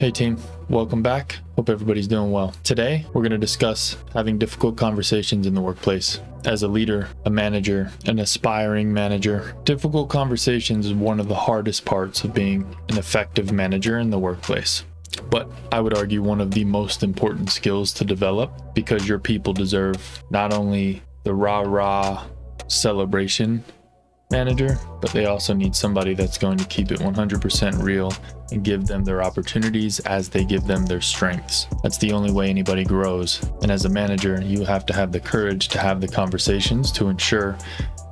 Hey team, welcome back. Hope everybody's doing well. Today, we're going to discuss having difficult conversations in the workplace. As a leader, a manager, an aspiring manager, difficult conversations is one of the hardest parts of being an effective manager in the workplace. But I would argue one of the most important skills to develop, because your people deserve not only the rah-rah celebration manager, but they also need somebody that's going to keep it 100% real and give them their opportunities as they give them their strengths. That's the only way anybody grows. And as a manager, you have to have the courage to have the conversations to ensure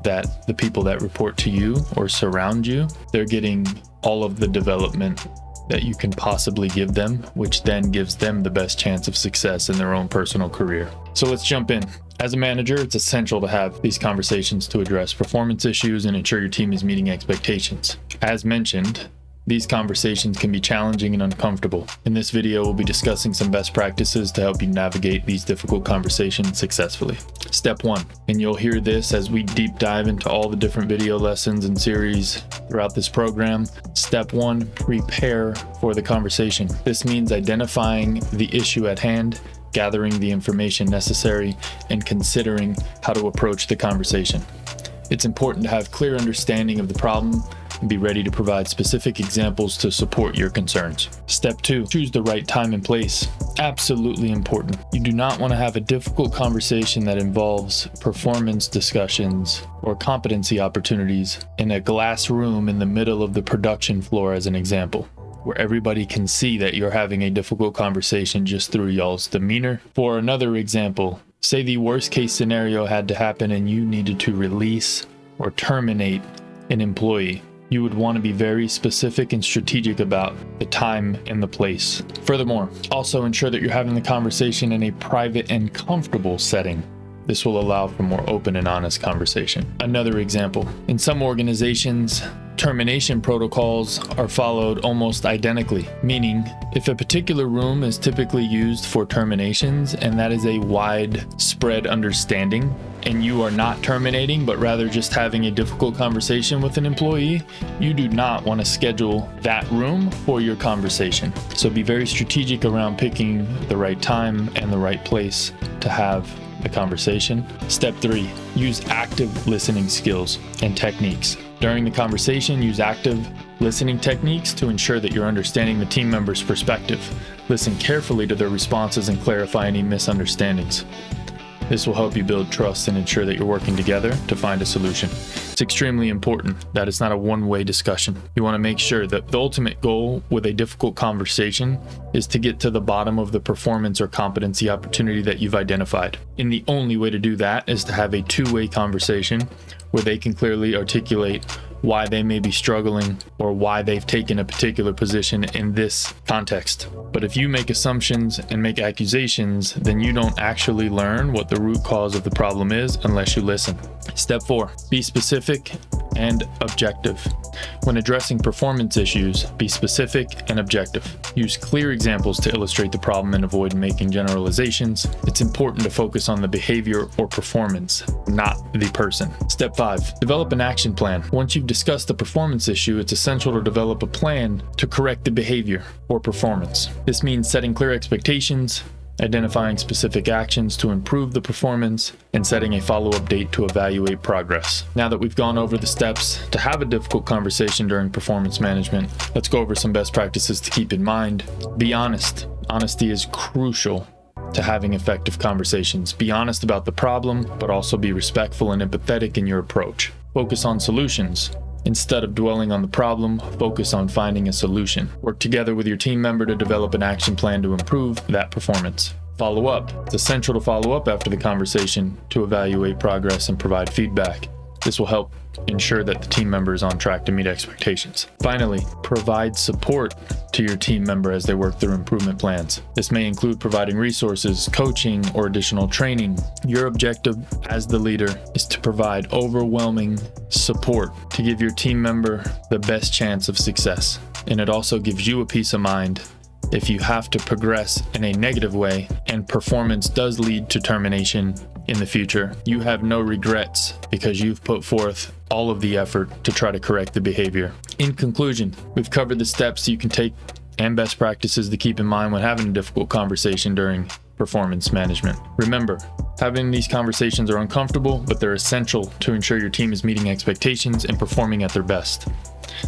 that the people that report to you or surround you, they're getting all of the development that you can possibly give them, which then gives them the best chance of success in their own personal career. So let's jump in. As a manager, it's essential to have these conversations to address performance issues and ensure your team is meeting expectations. As mentioned, these conversations can be challenging and uncomfortable. In this video, we'll be discussing some best practices to help you navigate these difficult conversations successfully. Step 1, and you'll hear this as we deep dive into all the different video lessons and series throughout this program. Step 1, prepare for the conversation. This means identifying the issue at hand, gathering the information necessary, and considering how to approach the conversation. It's important to have clear understanding of the problem and be ready to provide specific examples to support your concerns. Step 2, choose the right time and place. Absolutely important. You do not want to have a difficult conversation that involves performance discussions or competency opportunities in a glass room in the middle of the production floor, as an example, where everybody can see that you're having a difficult conversation just through y'all's demeanor. For another example, say the worst case scenario had to happen and you needed to release or terminate an employee. You would want to be very specific and strategic about the time and the place. Furthermore, also ensure that you're having the conversation in a private and comfortable setting. This will allow for more open and honest conversation. Another example, in some organizations, termination protocols are followed almost identically, meaning if a particular room is typically used for terminations and that is a widespread understanding, and you are not terminating but rather just having a difficult conversation with an employee, you do not want to schedule that room for your conversation. So be very strategic around picking the right time and the right place to have the conversation. Step 3, use active listening skills and techniques. During the conversation, use active listening techniques to ensure that you're understanding the team member's perspective. Listen carefully to their responses and clarify any misunderstandings. This will help you build trust and ensure that you're working together to find a solution. It's extremely important that it's not a one-way discussion. You want to make sure that the ultimate goal with a difficult conversation is to get to the bottom of the performance or competency opportunity that you've identified. And the only way to do that is to have a two-way conversation where they can clearly articulate why they may be struggling or why they've taken a particular position in this context. But if you make assumptions and make accusations, then you don't actually learn what the root cause of the problem is unless you listen. Step 4, be specific and objective. When addressing performance issues, be specific and objective. Use clear examples to illustrate the problem and avoid making generalizations. It's important to focus on the behavior or performance, not the person. Step 5, develop an action plan. Once you've discussed the performance issue, it's essential to develop a plan to correct the behavior or performance. This means setting clear expectations, identifying specific actions to improve the performance, and setting a follow-up date to evaluate progress. Now that we've gone over the steps to have a difficult conversation during performance management, let's go over some best practices to keep in mind. Be honest. Honesty is crucial to having effective conversations. Be honest about the problem, but also be respectful and empathetic in your approach. Focus on solutions. Instead of dwelling on the problem, focus on finding a solution. Work together with your team member to develop an action plan to improve that performance. Follow up. It's essential to follow up after the conversation to evaluate progress and provide feedback. This will help ensure that the team member is on track to meet expectations. Finally, provide support to your team member as they work through improvement plans. This may include providing resources, coaching, or additional training. Your objective as the leader is to provide overwhelming support to give your team member the best chance of success. And it also gives you a peace of mind if you have to progress in a negative way and performance does lead to termination in the future. You have no regrets because you've put forth all of the effort to try to correct the behavior. In conclusion, we've covered the steps you can take and best practices to keep in mind when having a difficult conversation during performance management. Remember, having these conversations are uncomfortable, but they're essential to ensure your team is meeting expectations and performing at their best.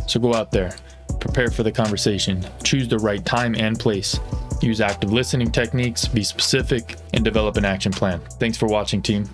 So go out there, prepare for the conversation, choose the right time and place, use active listening techniques, be specific, and develop an action plan. Thanks for watching, team.